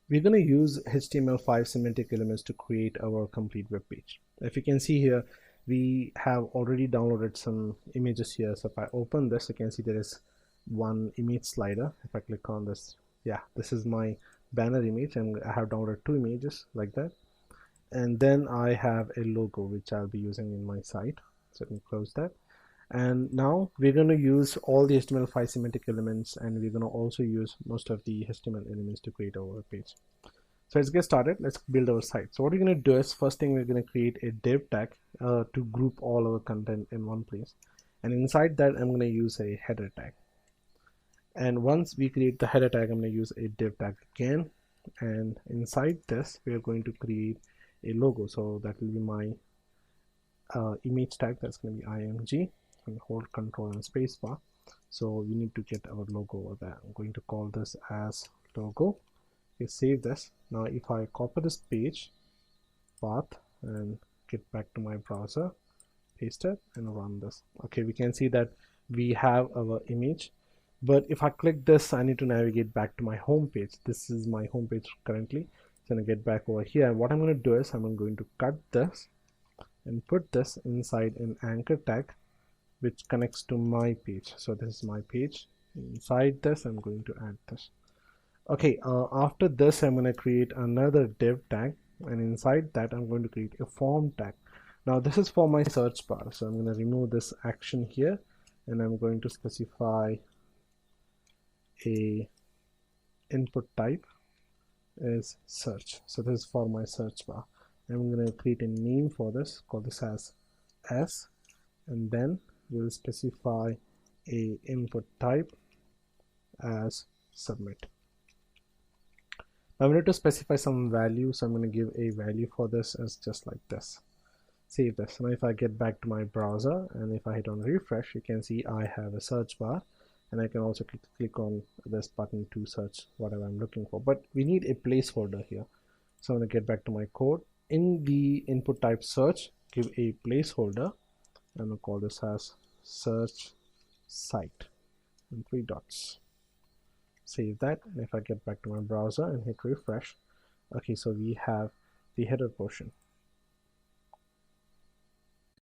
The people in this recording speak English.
We're going to use HTML5 semantic elements to create our complete web page. If you can see here, we have already downloaded some images here. So if I open this, you can see there is one image slider. If I click on this, yeah, this is my banner image, and I have downloaded two images like that. And then I have a logo which I'll be using in my site. So let me close that. And now we're going to use all the HTML5 semantic elements, and we're going to also use most of the HTML elements to create our web page. So let's get started. Let's build our site. So what we're going to do is, first thing, we're going to create a div tag to group all our content in one place. And inside that, I'm going to use a header tag. And once we create the header tag, I'm going to use a div tag again. And inside this, we are going to create a logo. So that will be my image tag. That's going to be img. And hold Control and spacebar. So we need to get our logo over there. I'm going to call this as logo. Okay, save this. Now if I copy this page path and get back to my browser, paste it and run this. Okay, we can see that we have our image, but if I click this, I need to navigate back to my home page. This is my home page currently. So I'm gonna get back over here, and what I'm going to do is I'm going to cut this and put this inside an anchor tag which connects to my page. So this is my page. Inside this, I'm going to add this. Okay, after this, I'm going to create another div tag, and inside that, I'm going to create a form tag. Now this is for my search bar, so I'm going to remove this action here, and I'm going to specify a input type is search. So this is for my search bar. I'm going to create a name for this, call this as S, and then we'll specify a input type as submit. I'm going to specify some value, so I'm going to give a value for this as just like this. Save this. Now if I get back to my browser and if I hit on refresh, you can see I have a search bar, and I can also click on this button to search whatever I'm looking for. But we need a placeholder here. So I'm going to get back to my code. In the input type search, give a placeholder. I'm going to call this as search site and 3 dots. Save that, and if I get back to my browser and hit refresh, okay, so we have the header portion.